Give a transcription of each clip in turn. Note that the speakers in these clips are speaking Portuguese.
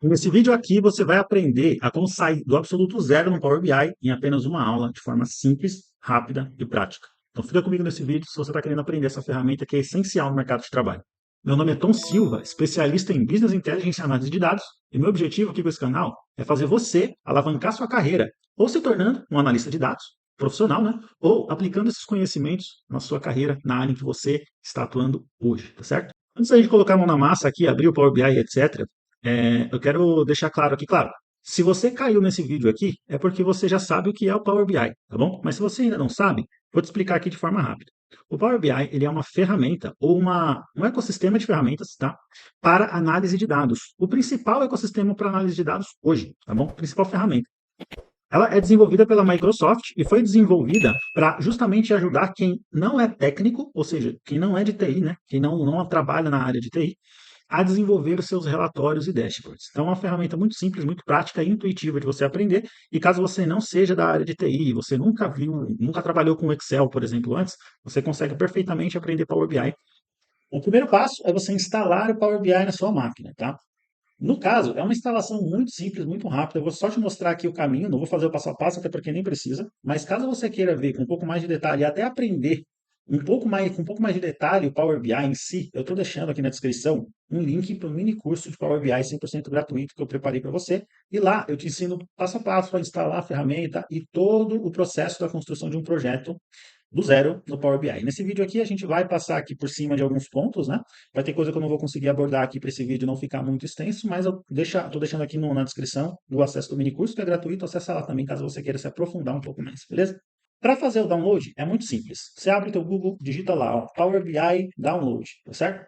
Nesse vídeo aqui você vai aprender a como sair do absoluto zero no Power BI em apenas uma aula, de forma simples, rápida e prática. Então fica comigo nesse vídeo se você está querendo aprender essa ferramenta que é essencial no mercado de trabalho. Meu nome é Tom Silva, especialista em Business Intelligence e Análise de Dados, e meu objetivo aqui com esse canal é fazer você alavancar sua carreira, ou se tornando um analista de dados profissional, né? Ou aplicando esses conhecimentos na sua carreira, na área em que você está atuando hoje, tá certo? Antes da gente colocar a mão na massa aqui, abrir o Power BI, etc., eu quero deixar claro aqui, claro, se você caiu nesse vídeo aqui, é porque você já sabe o que é o Power BI, tá bom? Mas se você ainda não sabe, vou te explicar aqui de forma rápida. O Power BI, ele é uma ferramenta ou um ecossistema de ferramentas, tá? Para análise de dados. O principal ecossistema para análise de dados hoje, tá bom? A principal ferramenta. Ela é desenvolvida pela Microsoft e foi desenvolvida para justamente ajudar quem não é técnico, ou seja, quem não é de TI, né? Quem não trabalha na área de TI, a desenvolver os seus relatórios e dashboards. Então, é uma ferramenta muito simples, muito prática e intuitiva de você aprender. E caso você não seja da área de TI, você nunca viu, nunca trabalhou com Excel, por exemplo, antes, você consegue perfeitamente aprender Power BI. O primeiro passo é você instalar o Power BI na sua máquina, tá? No caso, é uma instalação muito simples, muito rápida. Eu vou só te mostrar aqui o caminho, não vou fazer o passo a passo, até porque nem precisa. Mas caso você queira ver com um pouco mais de detalhe e até aprender com um pouco mais de detalhe o Power BI em si, eu estou deixando aqui na descrição um link para o mini curso de Power BI 100% gratuito que eu preparei para você. E lá eu te ensino passo a passo para instalar a ferramenta e todo o processo da construção de um projeto do zero no Power BI. Nesse vídeo aqui a gente vai passar aqui por cima de alguns pontos, né? Vai ter coisa que eu não vou conseguir abordar aqui para esse vídeo não ficar muito extenso, mas eu estou deixando aqui na descrição o acesso do mini curso, que é gratuito, acessa lá também caso você queira se aprofundar um pouco mais, beleza? Para fazer o download é muito simples. Você abre o teu Google, digita lá, ó, Power BI Download, tá certo?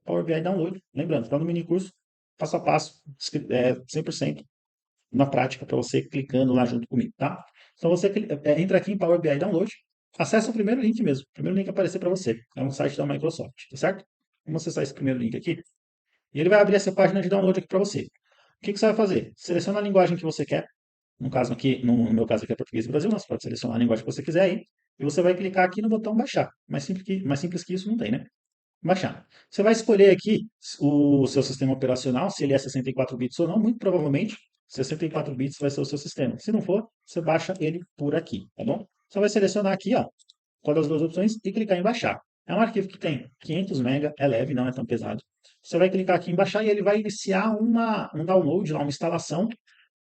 Power BI Download, lembrando, está no mini curso, passo a passo, 100% na prática para você clicando lá junto comigo, tá? Então você entra aqui em Power BI Download, acessa o primeiro link mesmo, o primeiro link que aparecer para você, é um site da Microsoft, tá certo? Vamos acessar esse primeiro link aqui, e ele vai abrir essa página de download aqui para você. O que você vai fazer? Seleciona a linguagem que você quer, no caso aqui, no meu caso aqui é português do Brasil, mas você pode selecionar a linguagem que você quiser aí, e você vai clicar aqui no botão baixar. Mais simples que isso não tem, né? Baixar. Você vai escolher aqui o seu sistema operacional, se ele é 64 bits ou não. Muito provavelmente 64 bits vai ser o seu sistema. Se não for, você baixa ele por aqui, tá bom? Você vai selecionar aqui, ó, qual das duas opções e clicar em baixar. É um arquivo que tem 500 MB, é leve, não é tão pesado. Você vai clicar aqui em baixar e ele vai iniciar um download, lá, uma instalação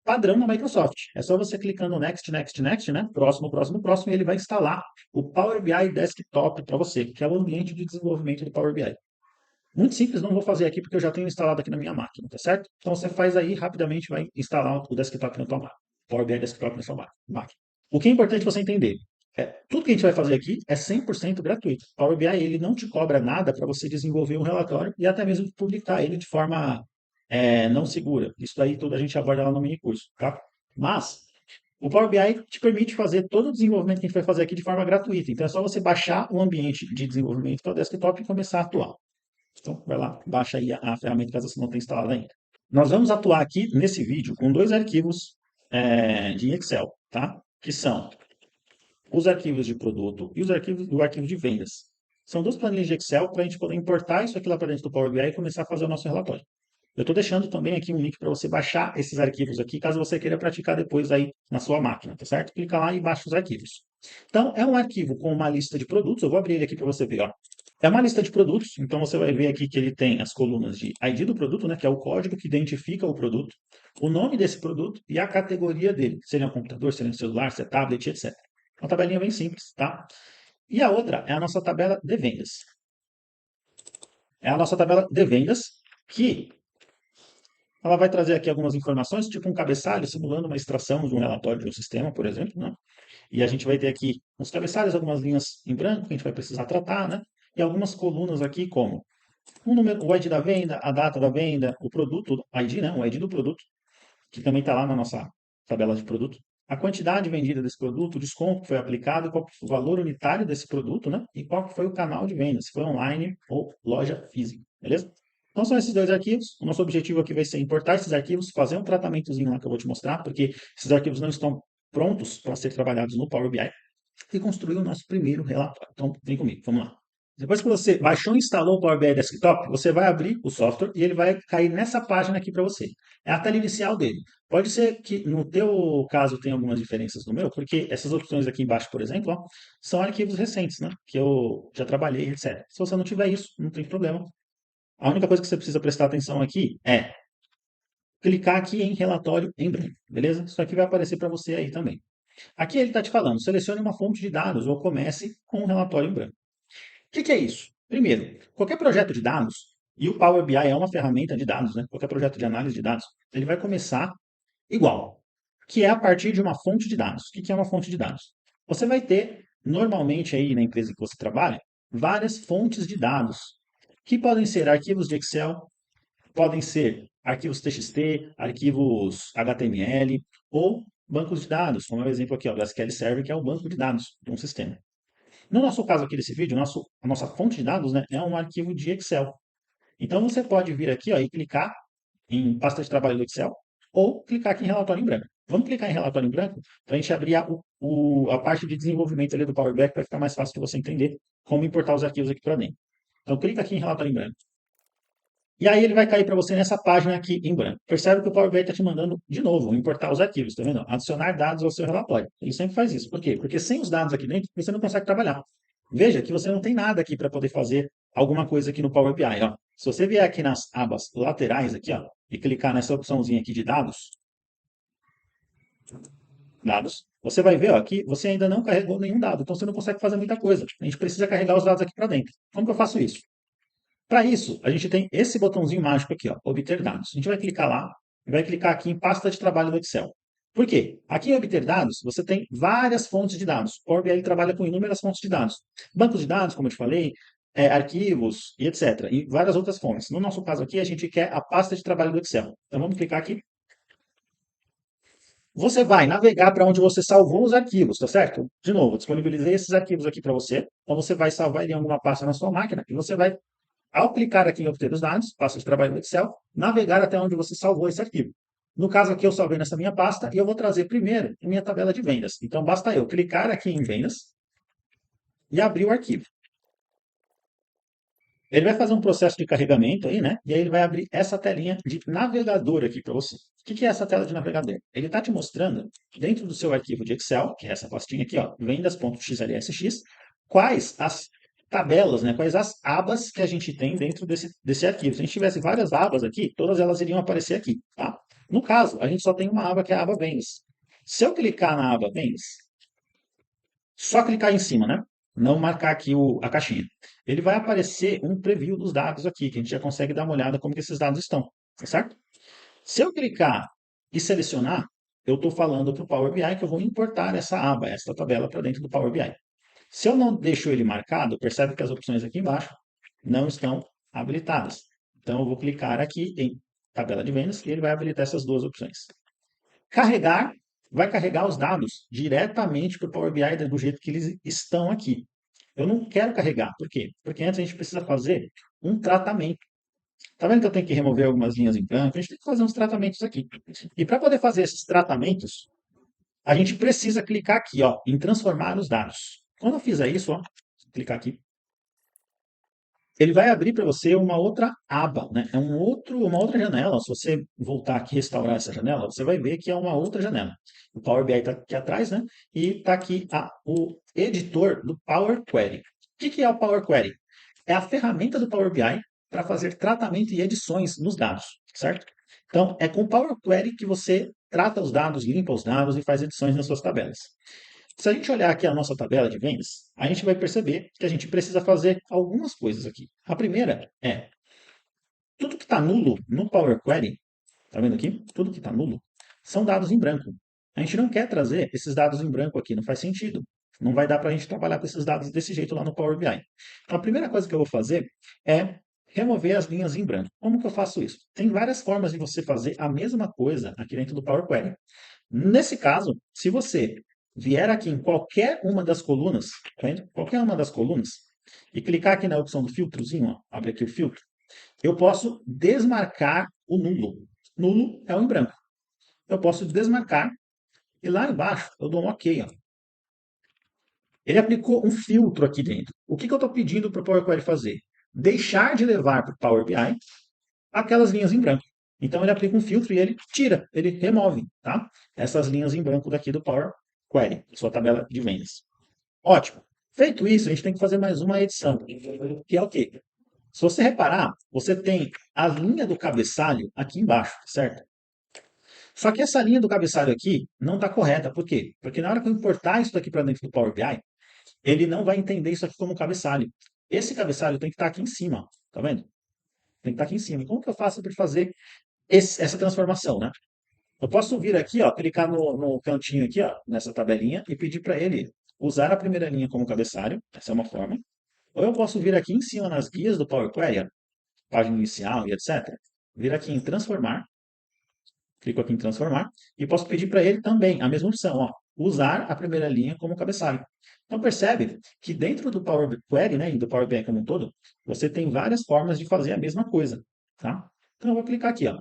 padrão da Microsoft. É só você clicando Next, Next, Next, né? Próximo, próximo, próximo, e ele vai instalar o Power BI Desktop para você, que é o ambiente de desenvolvimento do Power BI. Muito simples, não vou fazer aqui porque eu já tenho instalado aqui na minha máquina, tá certo? Então você faz aí, rapidamente vai instalar o desktop na tua máquina. Power BI Desktop na sua máquina. O que é importante você entender é, tudo que a gente vai fazer aqui é 100% gratuito. Power BI ele não te cobra nada para você desenvolver um relatório e até mesmo publicar ele de forma não segura. Isso daí tudo a gente aborda lá no mini curso, tá? Mas o Power BI te permite fazer todo o desenvolvimento que a gente vai fazer aqui de forma gratuita. Então é só você baixar o ambiente de desenvolvimento para o desktop e começar a atuar. Então vai lá, baixa aí a ferramenta caso você não tenha instalado ainda. Nós vamos atuar aqui nesse vídeo com dois arquivos de Excel, tá? Que são os arquivos de produto e o arquivo de vendas. São duas planilhas de Excel para a gente poder importar isso aqui lá para dentro do Power BI e começar a fazer o nosso relatório. Eu estou deixando também aqui um link para você baixar esses arquivos aqui, caso você queira praticar depois aí na sua máquina, tá certo? Clica lá e baixa os arquivos. Então, é um arquivo com uma lista de produtos. Eu vou abrir ele aqui para você ver, ó. É uma lista de produtos, então você vai ver aqui que ele tem as colunas de ID do produto, né, que é o código que identifica o produto, o nome desse produto e a categoria dele, se ele é um computador, se ele é um celular, se é tablet, etc. Uma tabelinha bem simples, tá? E a outra é a nossa tabela de vendas. É a nossa tabela de vendas que ela vai trazer aqui algumas informações, tipo um cabeçalho simulando uma extração de um relatório de um sistema, por exemplo, né? E a gente vai ter aqui uns cabeçalhos, algumas linhas em branco que a gente vai precisar tratar, né? E algumas colunas aqui como um número, o ID da venda, a data da venda, o produto, ID, né? O ID do produto, que também está lá na nossa tabela de produto. A quantidade vendida desse produto, o desconto que foi aplicado, qual foi o valor unitário desse produto, né? E qual foi o canal de venda, se foi online ou loja física, beleza? Então são esses dois arquivos. O nosso objetivo aqui vai ser importar esses arquivos, fazer um tratamentozinho lá que eu vou te mostrar, porque esses arquivos não estão prontos para ser trabalhados no Power BI e construir o nosso primeiro relatório. Então, vem comigo, vamos lá. Depois que você baixou e instalou o Power BI Desktop, você vai abrir o software e ele vai cair nessa página aqui para você. É a tela inicial dele. Pode ser que no teu caso tenha algumas diferenças no meu, porque essas opções aqui embaixo, por exemplo, ó, são arquivos recentes, né? Que eu já trabalhei, etc. Se você não tiver isso, não tem problema. A única coisa que você precisa prestar atenção aqui é clicar aqui em relatório em branco, beleza? Isso aqui vai aparecer para você aí também. Aqui ele está te falando, selecione uma fonte de dados ou comece com um relatório em branco. O que é isso? Primeiro, qualquer projeto de dados, e o Power BI é uma ferramenta de dados, né? Qualquer projeto de análise de dados, ele vai começar igual, que é a partir de uma fonte de dados. O que é uma fonte de dados? Você vai ter, normalmente aí na empresa que você trabalha, várias fontes de dados, que podem ser arquivos de Excel, podem ser arquivos TXT, arquivos HTML ou bancos de dados, como é o exemplo aqui ó, do SQL Server, que é o banco de dados de um sistema. No nosso caso aqui desse vídeo, a nossa fonte de dados, né, é um arquivo de Excel. Então você pode vir aqui ó, e clicar em pasta de trabalho do Excel ou clicar aqui em relatório em branco. Vamos clicar em relatório em branco para a gente abrir a parte de desenvolvimento ali do Power BI para ficar mais fácil de você entender como importar os arquivos aqui para dentro. Então clica aqui em relatório em branco. E aí ele vai cair para você nessa página aqui em branco. Percebe que o Power BI está te mandando de novo importar os arquivos, tá vendo? Adicionar dados ao seu relatório. Ele sempre faz isso. Por quê? Porque sem os dados aqui dentro, você não consegue trabalhar. Veja que você não tem nada aqui para poder fazer alguma coisa aqui no Power BI. Ó. Se você vier aqui nas abas laterais aqui, ó, e clicar nessa opçãozinha aqui de dados, você vai ver ó, que você ainda não carregou nenhum dado. Então você não consegue fazer muita coisa. A gente precisa carregar os dados aqui para dentro. Como que eu faço isso? Para isso, a gente tem esse botãozinho mágico aqui, ó, obter dados. A gente vai clicar lá e vai clicar aqui em pasta de trabalho do Excel. Por quê? Aqui em obter dados, você tem várias fontes de dados. O Power BI trabalha com inúmeras fontes de dados. Bancos de dados, como eu te falei, arquivos e etc. E várias outras fontes. No nosso caso aqui, a gente quer a pasta de trabalho do Excel. Então vamos clicar aqui. Você vai navegar para onde você salvou os arquivos, tá certo? De novo, disponibilizei esses arquivos aqui para você. Então você vai salvar ele em alguma pasta na sua máquina e você vai ao clicar aqui em obter os dados, pasta de trabalho no Excel, navegar até onde você salvou esse arquivo. No caso aqui, eu salvei nessa minha pasta e eu vou trazer primeiro a minha tabela de vendas. Então, basta eu clicar aqui em vendas e abrir o arquivo. Ele vai fazer um processo de carregamento aí, né? E aí ele vai abrir essa telinha de navegador aqui para você. O que é essa tela de navegador? Ele está te mostrando, dentro do seu arquivo de Excel, que é essa pastinha aqui, ó, vendas.xlsx, quais as tabelas, né? Quais as abas que a gente tem dentro desse arquivo. Se a gente tivesse várias abas aqui, todas elas iriam aparecer aqui, tá? No caso, a gente só tem uma aba que é a aba vendas. Se eu clicar na aba vendas, só clicar em cima, né? Não marcar aqui a caixinha. Ele vai aparecer um preview dos dados aqui, que a gente já consegue dar uma olhada como que esses dados estão, tá certo? Se eu clicar e selecionar, eu estou falando para o Power BI que eu vou importar essa aba, essa tabela para dentro do Power BI. Se eu não deixo ele marcado, percebe que as opções aqui embaixo não estão habilitadas. Então eu vou clicar aqui em tabela de vendas e ele vai habilitar essas duas opções. Carregar, vai carregar os dados diretamente para o Power BI do jeito que eles estão aqui. Eu não quero carregar. Por quê? Porque antes a gente precisa fazer um tratamento. Tá vendo que eu tenho que remover algumas linhas em branco? A gente tem que fazer uns tratamentos aqui. E para poder fazer esses tratamentos, a gente precisa clicar aqui, ó, em transformar os dados. Quando eu fizer isso, ó, clicar aqui, ele vai abrir para você uma outra aba, né? É uma outra janela. Se você voltar aqui e restaurar essa janela, você vai ver que é uma outra janela. O Power BI está aqui atrás, né? E está aqui o editor do Power Query. O que é o Power Query? É a ferramenta do Power BI para fazer tratamento e edições nos dados, certo? Então, é com o Power Query que você trata os dados, limpa os dados e faz edições nas suas tabelas. Se a gente olhar aqui a nossa tabela de vendas, a gente vai perceber que a gente precisa fazer algumas coisas aqui. A primeira é, tudo que está nulo no Power Query, tá vendo aqui? Tudo que está nulo são dados em branco. A gente não quer trazer esses dados em branco aqui, não faz sentido. Não vai dar para a gente trabalhar com esses dados desse jeito lá no Power BI. Então, a primeira coisa que eu vou fazer é remover as linhas em branco. Como que eu faço isso? Tem várias formas de você fazer a mesma coisa aqui dentro do Power Query. Nesse caso, se você vier aqui em qualquer uma das colunas, tá vendo? Qualquer uma das colunas, e clicar aqui na opção do filtrozinho, ó, abre aqui o filtro, eu posso desmarcar o nulo. Nulo é o em branco. Eu posso desmarcar e lá embaixo eu dou um OK. Ó. Ele aplicou um filtro aqui dentro. O que eu estou pedindo para o Power Query fazer? Deixar de levar para o Power BI aquelas linhas em branco. Então ele aplica um filtro e ele tira, ele remove, tá? Essas linhas em branco daqui do Power Query, sua tabela de vendas. Ótimo. Feito isso, a gente tem que fazer mais uma edição, que é o quê? Se você reparar, você tem a linha do cabeçalho aqui embaixo, certo? Só que essa linha do cabeçalho aqui não está correta. Por quê? Porque na hora que eu importar isso daqui para dentro do Power BI, ele não vai entender isso aqui como cabeçalho. Esse cabeçalho tem que estar aqui em cima, ó. Tá vendo? Tem que estar aqui em cima. E como que eu faço para fazer essa transformação, né? Eu posso vir aqui, ó, clicar no cantinho aqui, ó, nessa tabelinha e pedir para ele usar a primeira linha como cabeçalho. Essa é uma forma. Ou eu posso vir aqui em cima nas guias do Power Query, ó, página inicial e etc. Vir aqui em transformar, clico aqui em transformar e posso pedir para ele também a mesma opção, ó, usar a primeira linha como cabeçalho. Então percebe que dentro do Power Query, né, e do Power BI como um todo, você tem várias formas de fazer a mesma coisa, tá? Então eu vou clicar aqui, ó.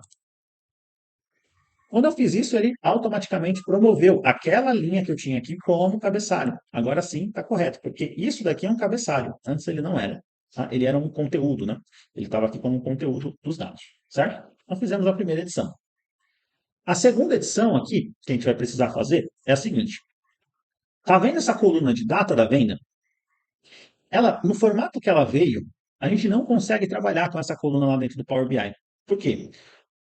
Quando eu fiz isso, ele automaticamente promoveu aquela linha que eu tinha aqui como cabeçalho. Agora sim está correto, porque isso daqui é um cabeçalho. Antes ele não era. Tá? Ele era um conteúdo, né? Ele estava aqui como um conteúdo dos dados, certo? Nós fizemos a primeira edição. A segunda edição aqui, que a gente vai precisar fazer, é a seguinte. Tá vendo essa coluna de data da venda? Ela, no formato que ela veio, a gente não consegue trabalhar com essa coluna lá dentro do Power BI. Por quê?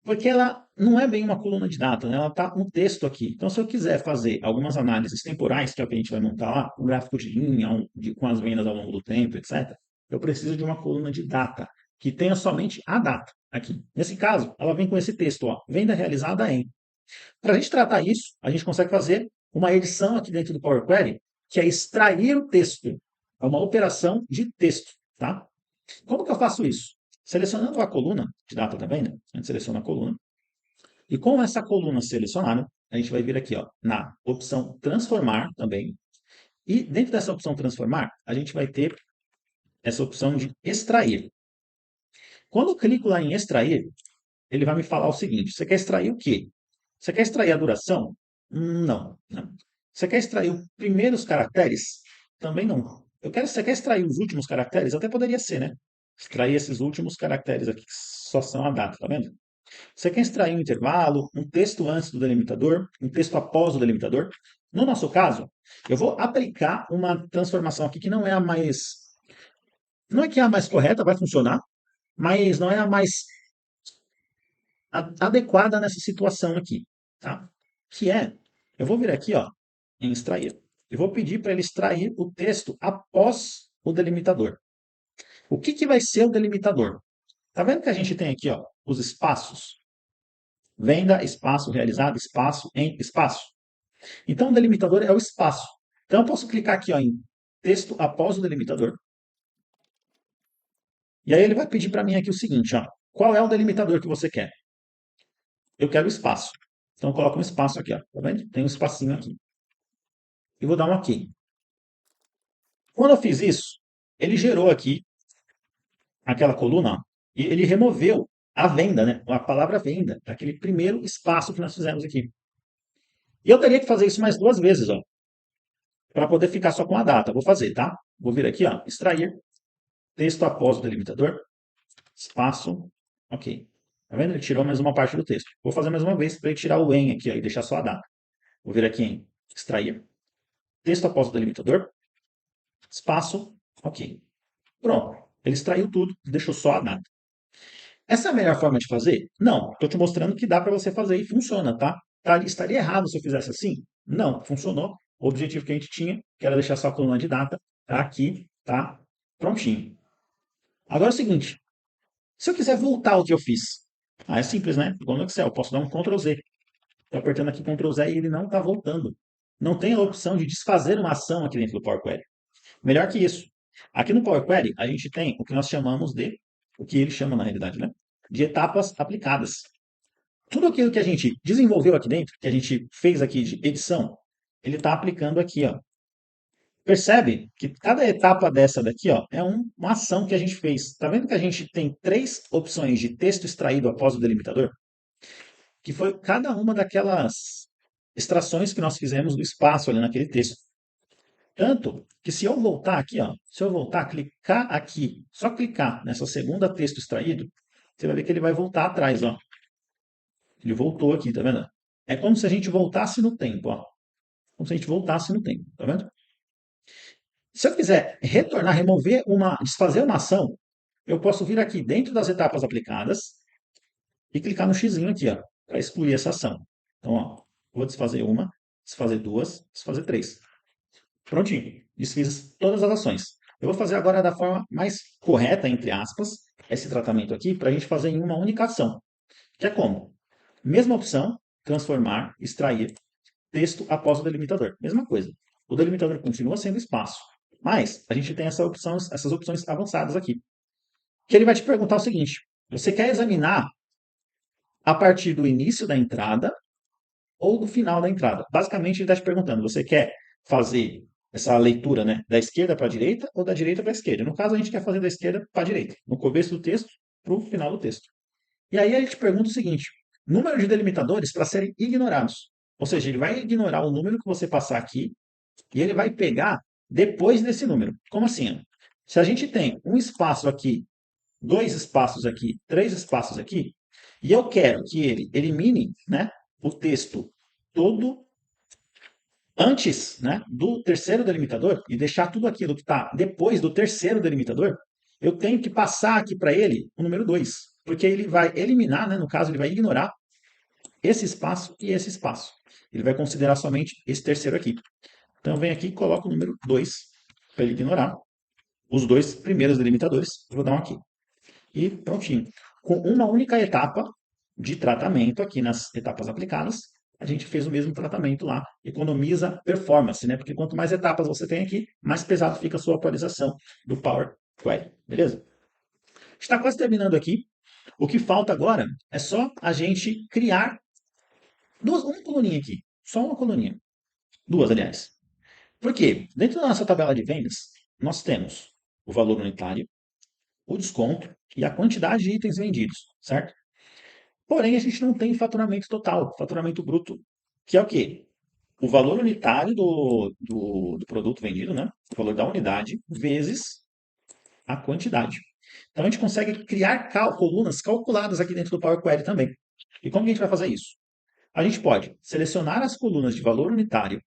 Porque ela não é bem uma coluna de data, né? Ela está um texto aqui. Então, se eu quiser fazer algumas análises temporais, que é o que a gente vai montar lá, um gráfico de linha, com as vendas ao longo do tempo, etc., eu preciso de uma coluna de data, que tenha somente a data aqui. Nesse caso, ela vem com esse texto, ó, venda realizada em. Para a gente tratar isso, a gente consegue fazer uma edição aqui dentro do Power Query, que é extrair o texto. É uma operação de texto, tá? Como que eu faço isso? Selecionando a coluna de data da venda, a gente seleciona a coluna, e com essa coluna selecionada, a gente vai vir aqui ó, na opção transformar também. E dentro dessa opção transformar, a gente vai ter essa opção de extrair. Quando eu clico lá em extrair, ele vai me falar o seguinte: você quer extrair o quê? Você quer extrair a duração? Não. Não. Você quer extrair os primeiros caracteres? Também não. Você quer extrair os últimos caracteres? Até poderia ser, né? Extrair esses últimos caracteres aqui, que só são a data, tá vendo? Você quer extrair um intervalo, um texto antes do delimitador, um texto após o delimitador? No nosso caso, eu vou aplicar uma transformação aqui que não é a mais. Não é que é a mais correta, vai funcionar, mas não é a mais adequada nessa situação aqui, tá? Que é, eu vou vir aqui, ó, em extrair. Eu vou pedir para ele extrair o texto após o delimitador. O que vai ser o delimitador? Tá vendo que a gente tem aqui, ó, os espaços? Venda, espaço, realizado, espaço, em espaço. Então, o delimitador é o espaço. Então, eu posso clicar aqui ó, em texto após o delimitador. E aí ele vai pedir para mim aqui o seguinte, ó, qual é o delimitador que você quer? Eu quero o espaço. Então, eu coloco um espaço aqui, ó, tá vendo? Tem um espacinho aqui. E vou dar um OK. Quando eu fiz isso, ele gerou aqui aquela coluna ó, e ele removeu a venda, né? A palavra venda, aquele primeiro espaço que nós fizemos aqui. E eu teria que fazer isso mais duas vezes, ó, para poder ficar só com a data. Vou fazer, tá? Vou vir aqui, ó, extrair texto após o delimitador, espaço, OK. Tá vendo? Ele tirou mais uma parte do texto. Vou fazer mais uma vez para ele tirar o em aqui ó, e deixar só a data. Vou vir aqui em extrair texto após o delimitador, espaço, OK. Pronto. Ele extraiu tudo, deixou só a data. Essa é a melhor forma de fazer? Não. Estou te mostrando que dá para você fazer e funciona, tá? Estaria errado se eu fizesse assim? Não, funcionou. O objetivo que a gente tinha, que era deixar só a coluna de data, tá aqui, tá prontinho. Agora é o seguinte, se eu quiser voltar ao que eu fiz, é simples, né? Igual no Excel, eu posso dar um Ctrl Z. Estou apertando aqui Ctrl Z e ele não está voltando. Não tem a opção de desfazer uma ação aqui dentro do Power Query. Melhor que isso. Aqui no Power Query, a gente tem o que nós chamamos de, o que ele chama na realidade, né? De etapas aplicadas. Tudo aquilo que a gente desenvolveu aqui dentro, que a gente fez aqui de edição, ele está aplicando aqui, ó. Percebe que cada etapa dessa daqui, ó, é uma ação que a gente fez. Tá vendo que a gente tem três opções de texto extraído após o delimitador? Que foi cada uma daquelas extrações que nós fizemos do espaço ali naquele texto. Tanto que se eu voltar aqui, ó, se eu voltar, clicar aqui, só clicar nessa segunda texto extraído, você vai ver que ele vai voltar atrás, ó. Ele voltou aqui, tá vendo? É como se a gente voltasse no tempo, ó. Como se a gente voltasse no tempo, tá vendo? Se eu quiser retornar, remover desfazer uma ação, eu posso vir aqui dentro das etapas aplicadas e clicar no xizinho aqui, ó, para excluir essa ação. Então, ó, vou desfazer uma, desfazer duas, desfazer três. Prontinho, desfiz todas as ações. Eu vou fazer agora da forma mais correta, entre aspas, esse tratamento aqui, para a gente fazer em uma única ação. Que é como? Mesma opção, transformar, extrair, texto após o delimitador. Mesma coisa. O delimitador continua sendo espaço, mas a gente tem essas opções avançadas aqui. Que ele vai te perguntar o seguinte: você quer examinar a partir do início da entrada ou do final da entrada? Basicamente, ele está te perguntando: você quer fazer essa leitura, né, da esquerda para a direita ou da direita para a esquerda? No caso, a gente quer fazer da esquerda para a direita, no começo do texto para o final do texto. E aí ele te pergunta o seguinte: número de delimitadores para serem ignorados. Ou seja, ele vai ignorar o número que você passar aqui e ele vai pegar depois desse número. Como assim? Se a gente tem um espaço aqui, dois espaços aqui, três espaços aqui, e eu quero que ele elimine, né, o texto todo antes, né, do terceiro delimitador e deixar tudo aquilo que está depois do terceiro delimitador, eu tenho que passar aqui para ele o número 2, porque ele vai eliminar, né, no caso, ele vai ignorar esse espaço e esse espaço. Ele vai considerar somente esse terceiro aqui. Então eu venho aqui e coloco o número 2 para ele ignorar os dois primeiros delimitadores. Vou dar um aqui. E prontinho. Com uma única etapa de tratamento aqui nas etapas aplicadas, a gente fez o mesmo tratamento lá. Economiza performance, né? Porque quanto mais etapas você tem aqui, mais pesado fica a sua atualização do Power Query. Beleza? Está quase terminando aqui. O que falta agora é só a gente criar uma coluninha aqui. Só uma coluninha. Duas, aliás. Por quê? Dentro da nossa tabela de vendas, nós temos o valor unitário, o desconto e a quantidade de itens vendidos, certo? Porém, a gente não tem faturamento total, faturamento bruto, que é o quê? O valor unitário do produto vendido, né? O valor da unidade, vezes a quantidade. Então, a gente consegue criar colunas calculadas aqui dentro do Power Query também. E como que a gente vai fazer isso? A gente pode selecionar as colunas de valor unitário,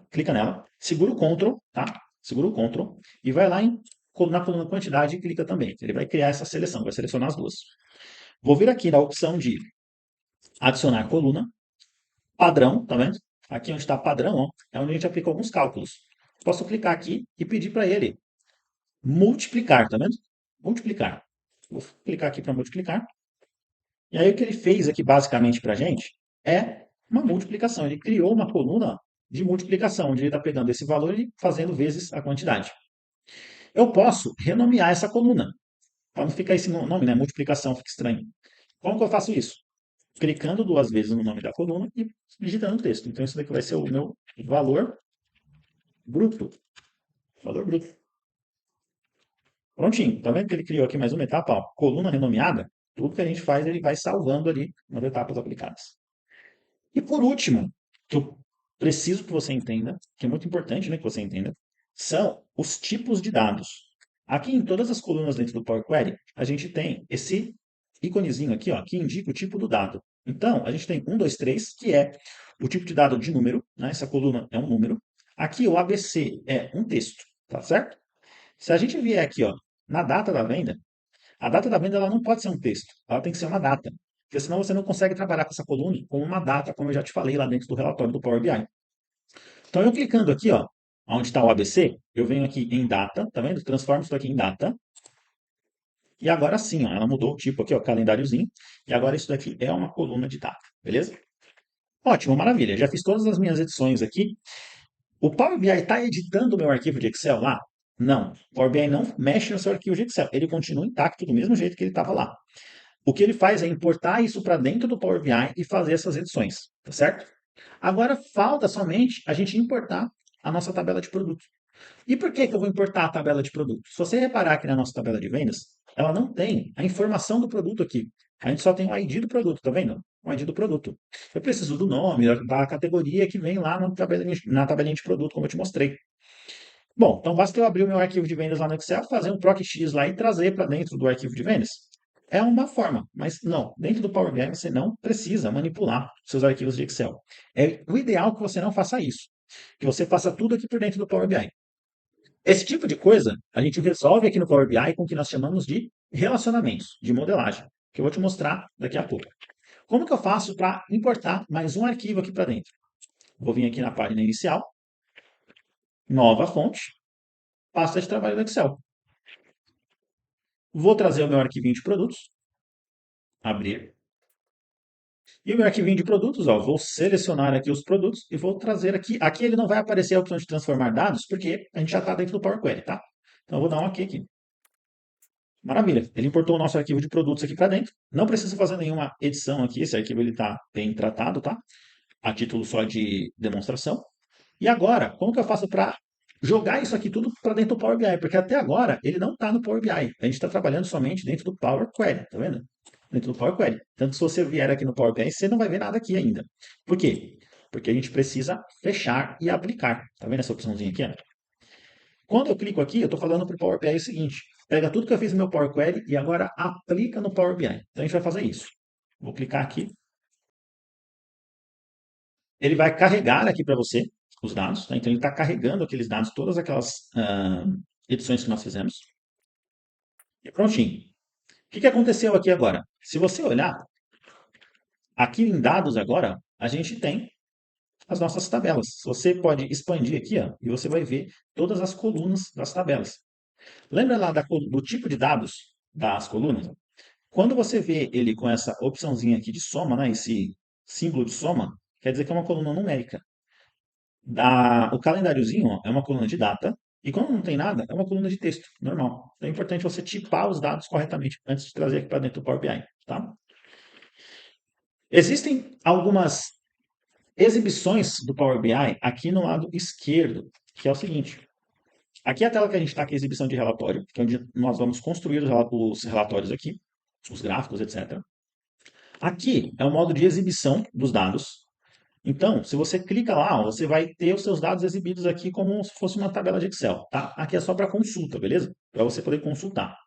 clica nela, segura o Ctrl, tá? Segura o Ctrl e vai lá na coluna quantidade e clica também. Ele vai criar essa seleção, vai selecionar as duas. Vou vir aqui na opção de adicionar coluna, padrão, tá vendo? Aqui onde está padrão, ó, é onde a gente aplica alguns cálculos. Posso clicar aqui e pedir para ele multiplicar, tá vendo? Multiplicar. Vou clicar aqui para multiplicar. E aí o que ele fez aqui basicamente para a gente é uma multiplicação. Ele criou uma coluna de multiplicação, onde ele está pegando esse valor e fazendo vezes a quantidade. Eu posso renomear essa coluna, para não ficar esse nome, né? Multiplicação fica estranho. Como que eu faço isso? Clicando duas vezes no nome da coluna e digitando o texto. Então, isso daqui vai ser o meu valor bruto. Valor bruto. Prontinho. Tá vendo que ele criou aqui mais uma etapa? Ó, coluna renomeada. Tudo que a gente faz, ele vai salvando ali nas etapas aplicadas. E por último, que eu preciso que você entenda, que é muito importante, né, que você entenda, são os tipos de dados. Aqui em todas as colunas dentro do Power Query, a gente tem esse íconezinho aqui, ó, que indica o tipo do dado. Então, a gente tem 1, 2, 3, que é o tipo de dado de número, né? Essa coluna é um número. Aqui o ABC é um texto, tá certo? Se a gente vier aqui, ó, na data da venda, a data da venda ela não pode ser um texto, ela tem que ser uma data. Porque senão você não consegue trabalhar com essa coluna com uma data, como eu já te falei lá dentro do relatório do Power BI. Então, eu clicando aqui, ó, onde está o ABC, eu venho aqui em data, tá vendo? Transformo isso aqui em data. E agora sim, ó, ela mudou o tipo aqui, ó, calendáriozinho. E agora isso daqui é uma coluna de data, beleza? Ótimo, maravilha. Já fiz todas as minhas edições aqui. O Power BI está editando o meu arquivo de Excel lá? Não. O Power BI não mexe no seu arquivo de Excel. Ele continua intacto do mesmo jeito que ele estava lá. O que ele faz é importar isso para dentro do Power BI e fazer essas edições, tá certo? Agora falta somente a gente importar a nossa tabela de produto. E por que que eu vou importar a tabela de produto? Se você reparar aqui na nossa tabela de vendas, ela não tem a informação do produto aqui. A gente só tem o ID do produto, tá vendo? O ID do produto. Eu preciso do nome, da categoria que vem lá na tabelinha de produto, como eu te mostrei. Bom, então basta eu abrir o meu arquivo de vendas lá no Excel, fazer um PROC-X lá e trazer para dentro do arquivo de vendas. É uma forma, mas não, dentro do Power BI você não precisa manipular seus arquivos de Excel. É o ideal que você não faça isso, que você faça tudo aqui por dentro do Power BI. Esse tipo de coisa a gente resolve aqui no Power BI com o que nós chamamos de relacionamentos, de modelagem, que eu vou te mostrar daqui a pouco. Como que eu faço para importar mais um arquivo aqui para dentro? Vou vir aqui na página inicial, nova fonte, pasta de trabalho do Excel. Vou trazer o meu arquivinho de produtos, abrir. E o meu arquivinho de produtos, ó, vou selecionar aqui os produtos e vou trazer aqui. Aqui ele não vai aparecer a opção de transformar dados, porque a gente já está dentro do Power Query, tá? Então eu vou dar um OK aqui. Maravilha, ele importou o nosso arquivo de produtos aqui para dentro. Não precisa fazer nenhuma edição aqui, esse arquivo ele está bem tratado, tá? A título só de demonstração. E agora, como que eu faço para jogar isso aqui tudo para dentro do Power BI? Porque até agora ele não está no Power BI. A gente está trabalhando somente dentro do Power Query, tá vendo? Dentro do Power Query. Tanto se você vier aqui no Power BI, você não vai ver nada aqui ainda. Por quê? Porque a gente precisa fechar e aplicar. Tá vendo essa opçãozinha aqui? Ó? Quando eu clico aqui, eu estou falando para o Power BI o seguinte: pega tudo que eu fiz no meu Power Query e agora aplica no Power BI. Então a gente vai fazer isso. Vou clicar aqui. Ele vai carregar aqui para você os dados. Tá? Então ele está carregando aqueles dados, todas aquelas edições que nós fizemos. E prontinho. O que aconteceu aqui agora? Se você olhar, aqui em dados agora, a gente tem as nossas tabelas. Você pode expandir aqui, ó, e você vai ver todas as colunas das tabelas. Lembra lá do tipo de dados das colunas? Quando você vê ele com essa opçãozinha aqui de soma, né, esse símbolo de soma, quer dizer que é uma coluna numérica. O calendáriozinho ó, é uma coluna de data, e quando não tem nada, é uma coluna de texto, normal. Então é importante você tipar os dados corretamente antes de trazer aqui para dentro do Power BI. Tá? Existem algumas exibições do Power BI aqui no lado esquerdo, que é o seguinte. Aqui é a tela que a gente está, que é a exibição de relatório, que é onde nós vamos construir os relatórios aqui, os gráficos, etc. Aqui é o modo de exibição dos dados. Então, se você clica lá, ó, você vai ter os seus dados exibidos aqui como se fosse uma tabela de Excel, tá? Aqui é só para consulta, beleza? Para você poder consultar.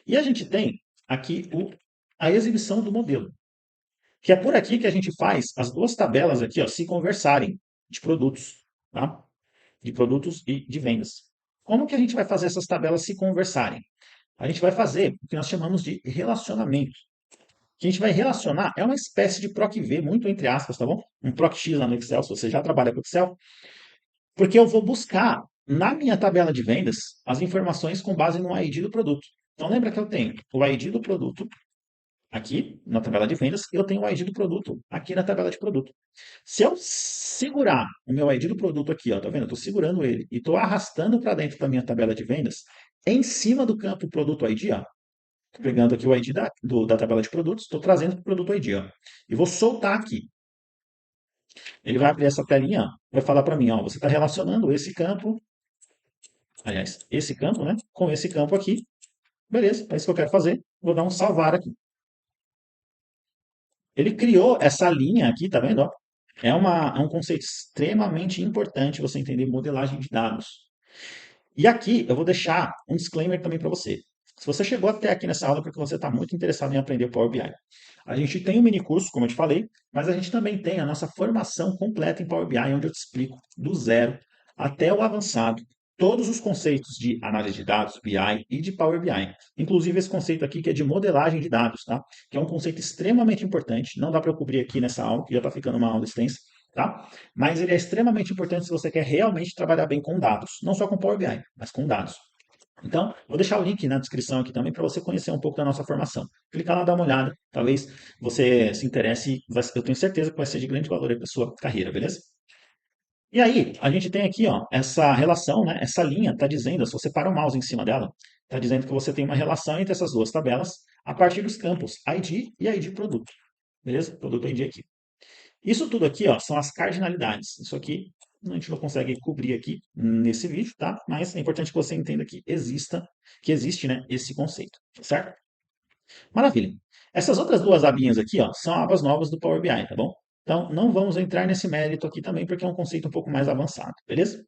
E a gente tem aqui a exibição do modelo, que é por aqui que a gente faz as duas tabelas aqui, ó, se conversarem de produtos, tá? De produtos e de vendas. Como que a gente vai fazer essas tabelas se conversarem? A gente vai fazer o que nós chamamos de relacionamento. Que a gente vai relacionar é uma espécie de PROC-V, muito entre aspas, tá bom? Um PROC-X lá no Excel, se você já trabalha com Excel, porque eu vou buscar na minha tabela de vendas as informações com base no ID do produto. Então lembra que eu tenho o ID do produto aqui na tabela de vendas e eu tenho o ID do produto aqui na tabela de produto. Se eu segurar o meu ID do produto aqui, ó, tá vendo? Eu estou segurando ele e estou arrastando para dentro da minha tabela de vendas, em cima do campo produto ID, ó, tô pegando aqui o ID da tabela de produtos, estou trazendo para o produto ID, ó, e vou soltar aqui. Ele vai abrir essa telinha, ó, vai falar para mim, ó, você está relacionando esse campo, aliás, esse campo, né, com esse campo aqui. Beleza, é isso que eu quero fazer. Vou dar um salvar aqui. Ele criou essa linha aqui, tá vendo? Ó? É um conceito extremamente importante você entender modelagem de dados. E aqui eu vou deixar um disclaimer também para você. Se você chegou até aqui nessa aula porque você está muito interessado em aprender o Power BI, a gente tem um mini curso, como eu te falei, mas a gente também tem a nossa formação completa em Power BI, onde eu te explico do zero até o avançado todos os conceitos de análise de dados, BI e de Power BI. Inclusive esse conceito aqui que é de modelagem de dados, tá? Que é um conceito extremamente importante, não dá para eu cobrir aqui nessa aula, que já está ficando uma aula extensa, tá? Mas ele é extremamente importante se você quer realmente trabalhar bem com dados, não só com Power BI, mas com dados. Então, vou deixar o link na descrição aqui também para você conhecer um pouco da nossa formação. Clica lá, dá uma olhada, talvez você se interesse, eu tenho certeza que vai ser de grande valor para a sua carreira, beleza? E aí, a gente tem aqui, ó, essa relação, né? Essa linha está dizendo, se você para o mouse em cima dela, está dizendo que você tem uma relação entre essas duas tabelas a partir dos campos ID e ID produto. Beleza? Produto ID aqui. Isso tudo aqui, ó, são as cardinalidades. Isso aqui a gente não consegue cobrir aqui nesse vídeo, tá? Mas é importante que você entenda que existe, né, esse conceito, certo? Maravilha. Essas outras duas abinhas aqui, ó, são abas novas do Power BI, tá bom? Então, não vamos entrar nesse mérito aqui também, porque é um conceito um pouco mais avançado, beleza?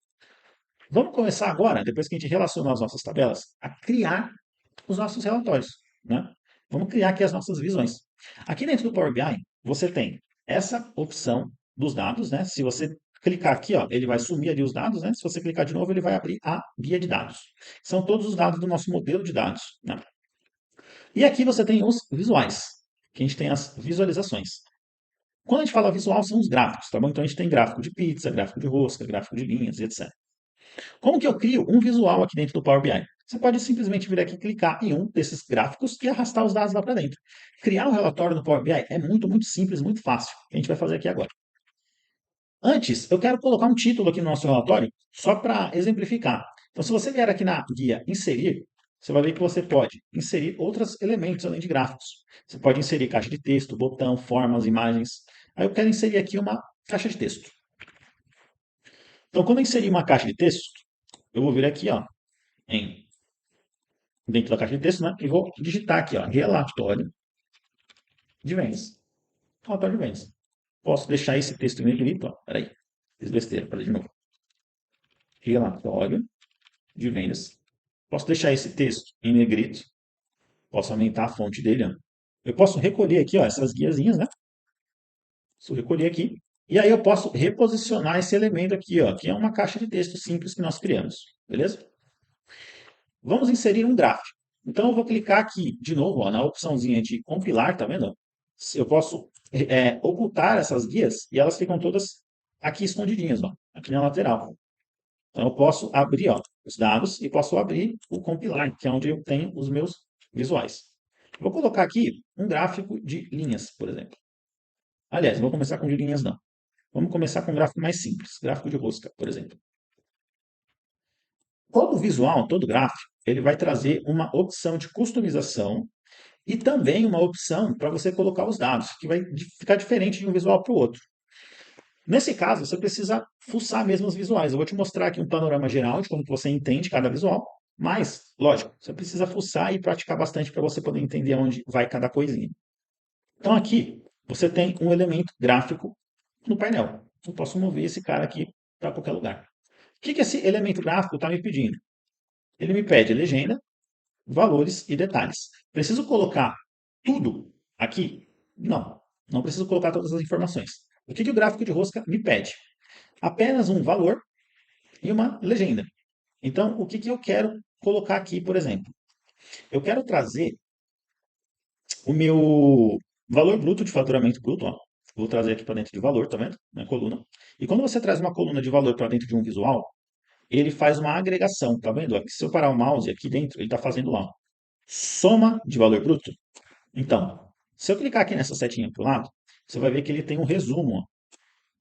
Vamos começar agora, depois que a gente relacionou as nossas tabelas, a criar os nossos relatórios, né? Vamos criar aqui as nossas visões. Aqui dentro do Power BI, você tem essa opção dos dados, né? Se você clicar aqui, ó, ele vai sumir ali os dados, né? Se você clicar de novo, ele vai abrir a guia de dados. São todos os dados do nosso modelo de dados, né? E aqui você tem os visuais, que a gente tem as visualizações. Quando a gente fala visual, são os gráficos, tá bom? Então a gente tem gráfico de pizza, gráfico de rosca, gráfico de linhas e etc. Como que eu crio um visual aqui dentro do Power BI? Você pode simplesmente vir aqui, clicar em um desses gráficos e arrastar os dados lá para dentro. Criar um relatório no Power BI é muito, muito simples, muito fácil. A gente vai fazer aqui agora. Antes, eu quero colocar um título aqui no nosso relatório, só para exemplificar. Então, se você vier aqui na guia Inserir, você vai ver que você pode inserir outros elementos além de gráficos. Você pode inserir caixa de texto, botão, formas, imagens. Aí eu quero inserir aqui uma caixa de texto. Então, quando eu inserir uma caixa de texto, eu vou vir aqui, ó, dentro da caixa de texto, né? E vou digitar aqui, ó, relatório de vendas. Relatório de vendas. Posso deixar esse texto em negrito, ó. Peraí, fiz besteira, peraí de novo. Relatório de vendas. Posso deixar esse texto em negrito. Posso aumentar a fonte dele, ó. Eu posso recolher aqui, ó, essas guiazinhas, né? Posso recolher aqui. E aí eu posso reposicionar esse elemento aqui, ó, que é uma caixa de texto simples que nós criamos. Beleza? Vamos inserir um gráfico. Então eu vou clicar aqui de novo, ó, na opçãozinha de compilar, tá vendo? Eu posso ocultar essas guias e elas ficam todas aqui escondidinhas, ó, aqui na lateral. Então eu posso abrir, ó, os dados e posso abrir o compilar, que é onde eu tenho os meus visuais. Vou colocar aqui um gráfico de linhas, por exemplo. Aliás, não vou começar com de linhas, não. Vamos começar com um gráfico mais simples, gráfico de rosca, por exemplo. Todo visual, todo gráfico, ele vai trazer uma opção de customização e também uma opção para você colocar os dados, que vai ficar diferente de um visual para o outro. Nesse caso, você precisa fuçar mesmo os visuais. Eu vou te mostrar aqui um panorama geral de como que você entende cada visual, mas, lógico, você precisa fuçar e praticar bastante para você poder entender onde vai cada coisinha. Então aqui, você tem um elemento gráfico no painel. Eu posso mover esse cara aqui para qualquer lugar. O que esse elemento gráfico está me pedindo? Ele me pede legenda, valores e detalhes. Preciso colocar tudo aqui? Não, não preciso colocar todas as informações. O que o gráfico de rosca me pede? Apenas um valor e uma legenda. Então, o que eu quero colocar aqui, por exemplo? Eu quero trazer o meu valor bruto de faturamento bruto, ó. Vou trazer aqui para dentro de valor, tá vendo? Na coluna. E quando você traz uma coluna de valor para dentro de um visual, ele faz uma agregação, tá vendo? Aqui, se eu parar o mouse aqui dentro, ele está fazendo lá, ó, soma de valor bruto. Então, se eu clicar aqui nessa setinha para o lado, você vai ver que ele tem um resumo, ó,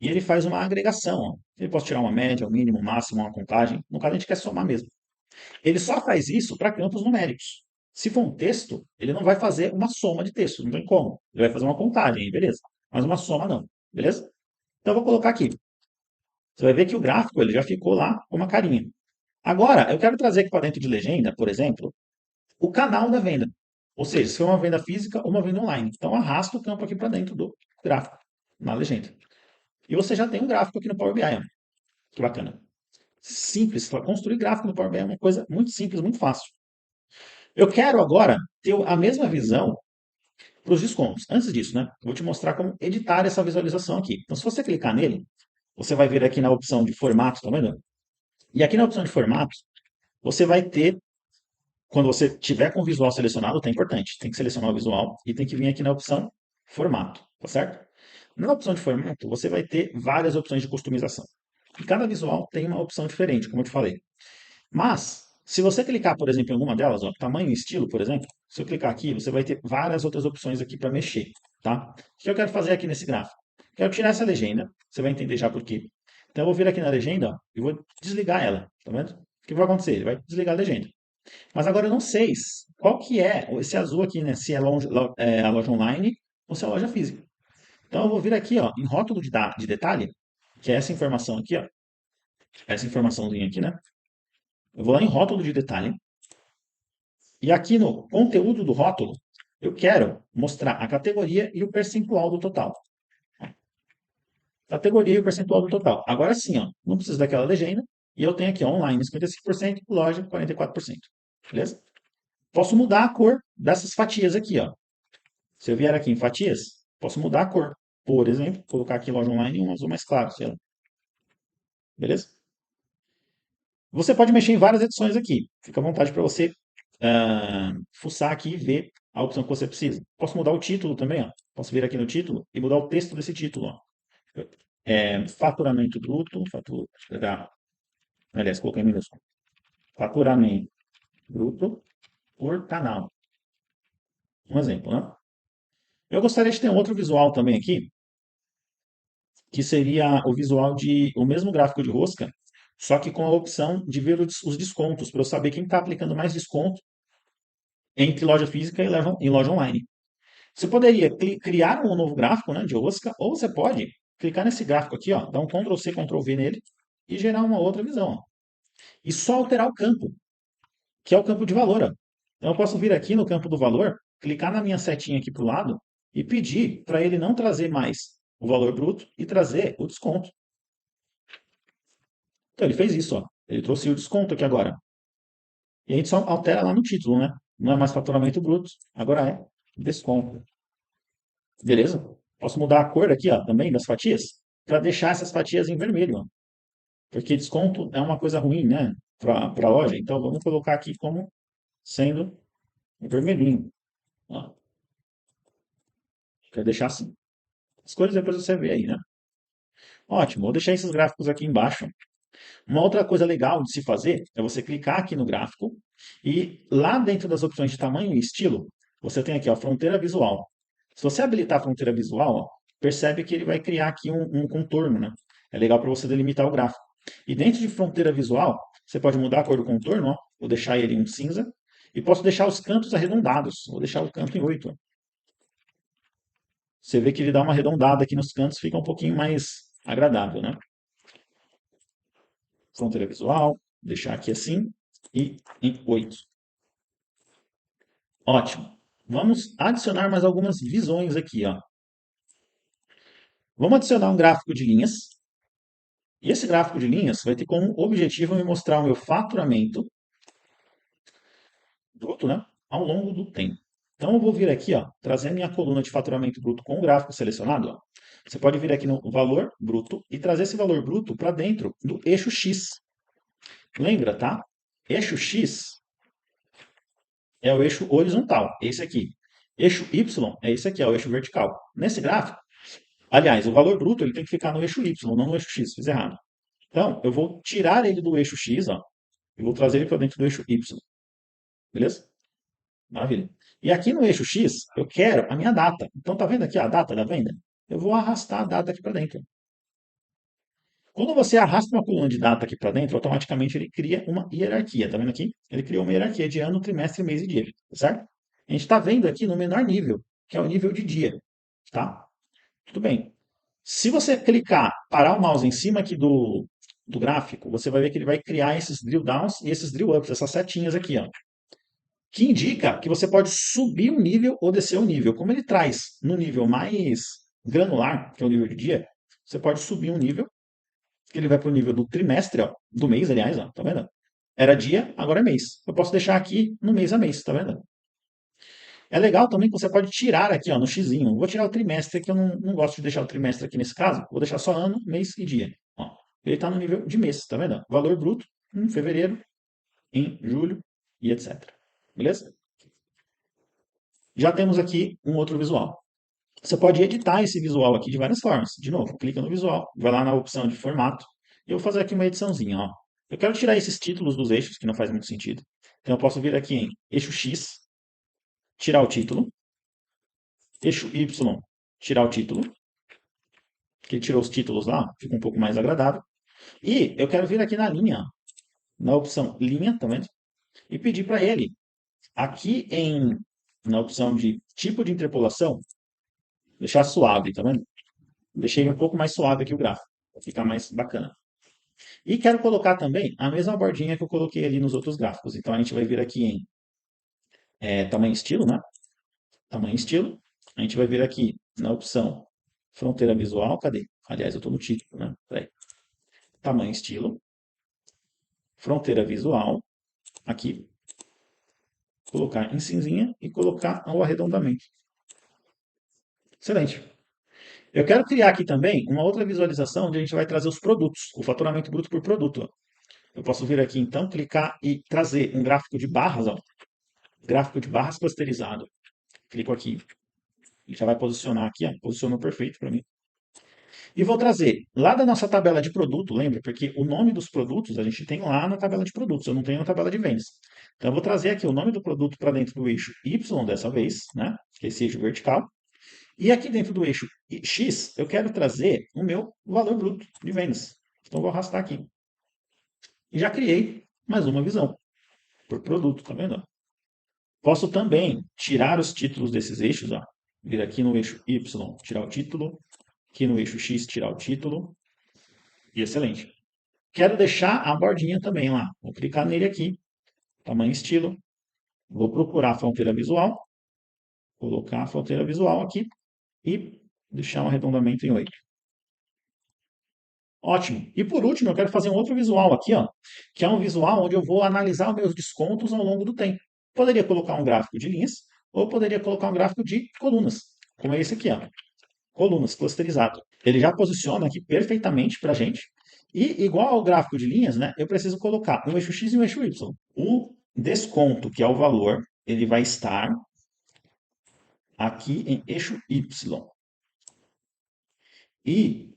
e ele faz uma agregação. Ó. Ele pode tirar uma média, um mínimo, um máximo, uma contagem. No caso, a gente quer somar mesmo. Ele só faz isso para campos numéricos. Se for um texto, ele não vai fazer uma soma de texto, não tem como. Ele vai fazer uma contagem, beleza. Mas uma soma não, beleza? Então, eu vou colocar aqui. Você vai ver que o gráfico ele já ficou lá com uma carinha. Agora, eu quero trazer aqui para dentro de legenda, por exemplo, o canal da venda. Ou seja, se for uma venda física ou uma venda online. Então, arrasta o campo aqui para dentro do gráfico, na legenda. E você já tem um gráfico aqui no Power BI. Ó. Que bacana. Simples. Construir gráfico no Power BI é uma coisa muito simples, muito fácil. Eu quero agora ter a mesma visão para os descontos. Antes disso, né? Vou te mostrar como editar essa visualização aqui. Então, se você clicar nele, você vai vir aqui na opção de formato, tá vendo? E aqui na opção de formato, você vai ter, quando você tiver com o visual selecionado, é importante, tem que selecionar o visual e tem que vir aqui na opção formato, tá certo? Na opção de formato, você vai ter várias opções de customização. E cada visual tem uma opção diferente, como eu te falei. Mas, se você clicar, por exemplo, em alguma delas, ó, tamanho e estilo, por exemplo, se eu clicar aqui, você vai ter várias outras opções aqui para mexer, tá? O que eu quero fazer aqui nesse gráfico? Quero tirar essa legenda, você vai entender já por quê. Então, eu vou vir aqui na legenda ó, e vou desligar ela, tá vendo? O que vai acontecer? Ele vai desligar a legenda. Mas agora eu não sei qual que é esse azul aqui, né? Se é, a loja online ou se é a loja física. Então, eu vou vir aqui ó, em rótulo de detalhe, que é essa informação aqui, ó, essa informaçãozinha aqui, né? Eu vou lá em rótulo de detalhe. E aqui no conteúdo do rótulo, Eu quero mostrar a categoria e o percentual do total. Categoria e o percentual do total. Agora sim, ó, não precisa daquela legenda. E eu tenho aqui ó, online 55%, loja 44%. Beleza? Posso mudar a cor dessas fatias aqui. Ó. Se eu vier aqui em fatias, posso mudar a cor. Por exemplo, colocar aqui loja online em um azul mais claro. Sei lá. Beleza? Você pode mexer em várias edições aqui. Fica à vontade para você fuçar aqui e ver a opção que você precisa. Posso mudar o título também. Ó. Posso vir aqui no título e mudar o texto desse título. Ó. Faturamento bruto. Aliás, coloquei em minúsculo. Faturamento bruto por canal. Um exemplo, né? Eu gostaria de ter um outro visual também aqui, que seria o visual de o mesmo gráfico de rosca, só que com a opção de ver os descontos, para eu saber quem está aplicando mais desconto entre loja física e loja online. Você poderia criar um novo gráfico, né, de rosca, ou você pode clicar nesse gráfico aqui, ó, dar um Ctrl C, Ctrl V nele e gerar uma outra visão. Ó. E só alterar o campo, que é o campo de valor. Ó. Então eu posso vir aqui no campo do valor, clicar na minha setinha aqui para o lado e pedir para ele não trazer mais o valor bruto e trazer o desconto. Então ele fez isso, ó. Ele trouxe o desconto aqui agora. E a gente só altera lá no título, né? Não é mais faturamento bruto, agora é desconto. Beleza? Posso mudar a cor aqui, ó, também das fatias, para deixar essas fatias em vermelho, ó. Porque desconto é uma coisa ruim, né? Para a loja. Então vamos colocar aqui como sendo vermelhinho. Ó. Quero deixar assim. As cores depois você vê aí, né? Ótimo, vou deixar esses gráficos aqui embaixo. Uma outra coisa legal de se fazer é você clicar aqui no gráfico e lá dentro das opções de tamanho e estilo, você tem aqui, ó, fronteira visual. Se você habilitar a fronteira visual, ó, percebe que ele vai criar aqui um contorno, né? É legal para você delimitar o gráfico. E dentro de fronteira visual, você pode mudar a cor do contorno, ó. Vou deixar ele em um cinza. E posso deixar os cantos arredondados. Vou deixar o canto em 8. Ó. Você vê que ele dá uma arredondada aqui nos cantos, fica um pouquinho mais agradável, né? Fronteira visual, deixar aqui assim e em 8. Ótimo. Vamos adicionar mais algumas visões aqui, ó. Vamos adicionar um gráfico de linhas. E esse gráfico de linhas vai ter como objetivo me mostrar o meu faturamento bruto, né, ao longo do tempo. Então eu vou vir aqui, ó, trazer a minha coluna de faturamento bruto com o gráfico selecionado. Ó. Você pode vir aqui no valor bruto e trazer esse valor bruto para dentro do eixo X. Lembra, tá? Eixo X é o eixo horizontal, esse aqui. Eixo Y é esse aqui, é o eixo vertical. Nesse gráfico, aliás, o valor bruto ele tem que ficar no eixo Y, não no eixo X, fiz errado. Então, eu vou tirar ele do eixo X, ó, e vou trazer ele para dentro do eixo Y. Beleza? Maravilha. E aqui no eixo X, eu quero a minha data. Então, tá vendo aqui a data da venda? Eu vou arrastar a data aqui para dentro. Quando você arrasta uma coluna de data aqui para dentro, automaticamente ele cria uma hierarquia. Tá vendo aqui? Ele criou uma hierarquia de ano, trimestre, mês e dia. Certo? A gente está vendo aqui no menor nível, que é o nível de dia. Tá? Tudo bem. Se você clicar, parar o mouse em cima aqui do gráfico, você vai ver que ele vai criar esses drill downs e esses drill ups, essas setinhas aqui, ó, que indica que você pode subir um nível ou descer um nível. Como ele traz no nível mais granular, que é o nível de dia, você pode subir um nível, que ele vai para o nível do trimestre, ó, do mês, aliás, ó, tá vendo? Era dia, agora é mês. Eu posso deixar aqui no mês a mês, tá vendo? É legal também que você pode tirar aqui, ó, no xizinho. Vou tirar o trimestre, que eu não gosto de deixar o trimestre aqui nesse caso. Vou deixar só ano, mês e dia. Ó, ele está no nível de mês, tá vendo? Valor bruto em fevereiro, em julho e etc. Beleza? Já temos aqui um outro visual. Você pode editar esse visual aqui de várias formas. De novo, clica no visual, vai lá na opção de formato. E eu vou fazer aqui uma ediçãozinha. Ó. Eu quero tirar esses títulos dos eixos, que não faz muito sentido. Então eu posso vir aqui em eixo X, tirar o título. Eixo Y, tirar o título. Que ele tirou os títulos lá, fica um pouco mais agradável. E eu quero vir aqui na linha, na opção linha, tá vendo? E pedir para ele, aqui na opção de tipo de interpolação, deixar suave, tá vendo? Deixei um pouco mais suave aqui o gráfico, para ficar mais bacana. E quero colocar também a mesma bordinha que eu coloquei ali nos outros gráficos. Então a gente vai vir aqui em tamanho e estilo, né? tamanho e estilo. A gente vai vir aqui na opção fronteira visual, cadê? Aliás, eu estou no título, né? Peraí. Tamanho e estilo, fronteira visual, aqui, colocar em cinzinha e colocar o arredondamento. Excelente. Eu quero criar aqui também uma outra visualização onde a gente vai trazer os produtos, o faturamento bruto por produto. Ó. Eu posso vir aqui então, clicar e trazer um gráfico de barras, ó, gráfico de barras clusterizado. Clico aqui, ele já vai posicionar aqui, ó, posicionou perfeito para mim. E vou trazer lá da nossa tabela de produto, lembra? Porque o nome dos produtos a gente tem lá na tabela de produtos, eu não tenho na tabela de vendas. Então eu vou trazer aqui o nome do produto para dentro do eixo Y dessa vez, né? Que é esse eixo vertical. E aqui dentro do eixo X, eu quero trazer o meu valor bruto de vendas. Então, eu vou arrastar aqui. E já criei mais uma visão por produto, tá vendo? Posso também tirar os títulos desses eixos, ó. Vir aqui no eixo Y, tirar o título. Aqui no eixo X, tirar o título. E excelente. Quero deixar a bordinha também lá. Vou clicar nele aqui. Tamanho e estilo. Vou procurar a fronteira visual. Colocar a fronteira visual aqui. E deixar um arredondamento em 8. Ótimo. E por último, eu quero fazer um outro visual aqui, ó, que é um visual onde eu vou analisar os meus descontos ao longo do tempo. Poderia colocar um gráfico de linhas ou poderia colocar um gráfico de colunas, como é esse aqui, ó, colunas clusterizado. Ele já posiciona aqui perfeitamente para a gente. E igual ao gráfico de linhas, né, eu preciso colocar um eixo X e um eixo Y. O desconto, que é o valor, ele vai estar aqui em eixo Y. E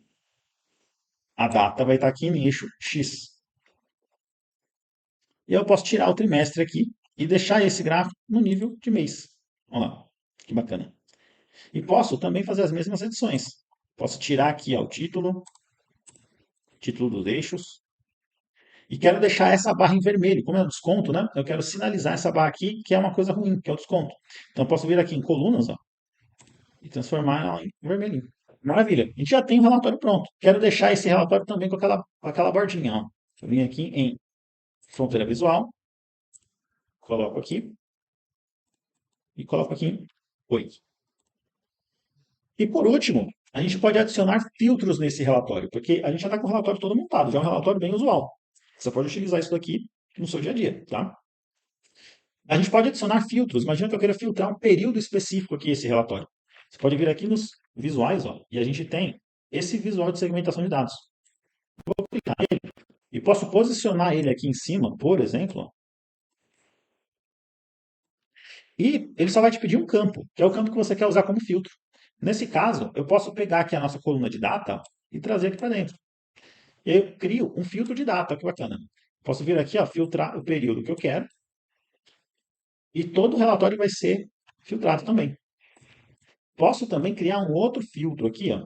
a data vai estar aqui em eixo X. E eu posso tirar o trimestre aqui e deixar esse gráfico no nível de mês. Olha lá, que bacana. E posso também fazer as mesmas edições. Posso tirar aqui ó, o título dos eixos. E quero deixar essa barra em vermelho. Como é o desconto, né? Eu quero sinalizar essa barra aqui, que é uma coisa ruim, que é o desconto. Então, posso vir aqui em colunas ó, e transformar ela em vermelhinho. Maravilha. A gente já tem o relatório pronto. Quero deixar esse relatório também com aquela bordinha. Ó. Eu vim aqui em fronteira visual, coloco aqui e coloco aqui em 8. E por último, a gente pode adicionar filtros nesse relatório, porque a gente já está com o relatório todo montado, já é um relatório bem usual. Você pode utilizar isso daqui no seu dia a dia, tá? A gente pode adicionar filtros. Imagina que eu queira filtrar um período específico aqui esse relatório. Você pode vir aqui nos visuais, ó, e a gente tem esse visual de segmentação de dados. Vou clicar nele e posso posicionar ele aqui em cima, por exemplo, ó, e ele só vai te pedir um campo, que é o campo que você quer usar como filtro. Nesse caso, eu posso pegar aqui a nossa coluna de data e trazer aqui para dentro. E aí eu crio um filtro de data, que bacana. Posso vir aqui, ó, filtrar o período que eu quero. E todo o relatório vai ser filtrado também. Posso também criar um outro filtro aqui, ó.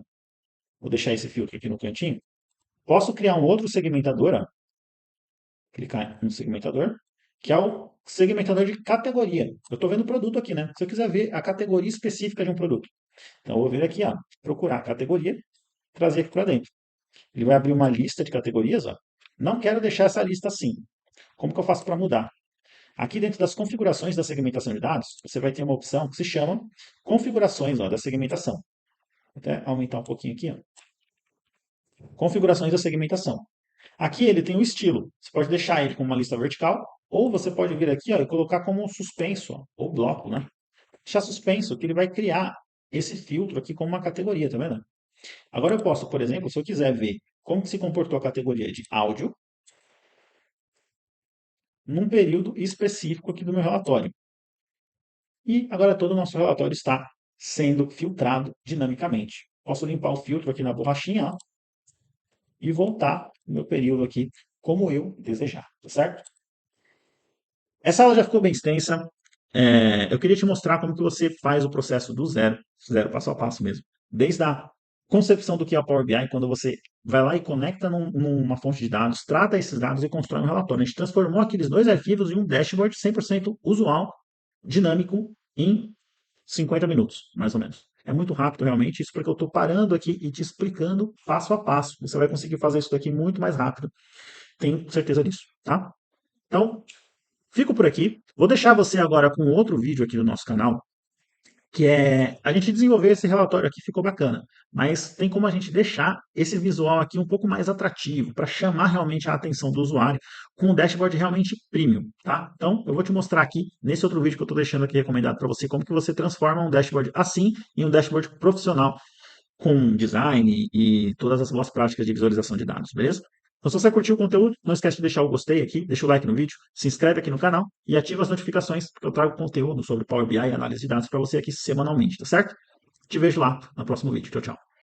Vou deixar esse filtro aqui no cantinho. Posso criar um outro segmentador, ó. Clicar no segmentador, que é o segmentador de categoria. Eu estou vendo o produto aqui, né? Se eu quiser ver a categoria específica de um produto. Então, eu vou vir aqui, ó, procurar a categoria, trazer aqui para dentro. Ele vai abrir uma lista de categorias, ó. Não quero deixar essa lista assim. Como que eu faço para mudar? Aqui dentro das configurações da segmentação de dados, você vai ter uma opção que se chama configurações ó, da segmentação. Vou até aumentar um pouquinho aqui. Ó. Configurações da segmentação. Aqui ele tem o estilo. Você pode deixar ele com uma lista vertical, ou você pode vir aqui ó, e colocar como um suspenso, ó, ou bloco, né? Deixar suspenso, que ele vai criar esse filtro aqui como uma categoria, tá vendo? Agora eu posso, por exemplo, se eu quiser ver como que se comportou a categoria de áudio, num período específico aqui do meu relatório. E agora todo o nosso relatório está sendo filtrado dinamicamente. Posso limpar o filtro aqui na borrachinha ó, e voltar o meu período aqui como eu desejar, tá certo? Essa aula já ficou bem extensa. Eu queria te mostrar como que você faz o processo do zero, zero passo a passo mesmo. Desde a concepção do que é o Power BI, quando você vai lá e conecta numa fonte de dados, trata esses dados e constrói um relatório. A gente transformou aqueles dois arquivos em um dashboard 100% usual, dinâmico, em 50 minutos, mais ou menos. É muito rápido, realmente, isso porque eu estou parando aqui e te explicando passo a passo. Você vai conseguir fazer isso daqui muito mais rápido, tenho certeza disso, tá? Então, fico por aqui. Vou deixar você agora com outro vídeo aqui do nosso canal, que é a gente desenvolver esse relatório aqui ficou bacana, mas tem como a gente deixar esse visual aqui um pouco mais atrativo para chamar realmente a atenção do usuário com um dashboard realmente premium, tá? Então, eu vou te mostrar aqui nesse outro vídeo que eu estou deixando aqui recomendado para você como que você transforma um dashboard assim em um dashboard profissional com design e todas as boas práticas de visualização de dados, beleza? Então, se você curtiu o conteúdo, não esquece de deixar o gostei aqui, deixa o like no vídeo, se inscreve aqui no canal e ativa as notificações, porque eu trago conteúdo sobre Power BI e análise de dados para você aqui semanalmente, tá certo? Te vejo lá no próximo vídeo. Tchau, tchau.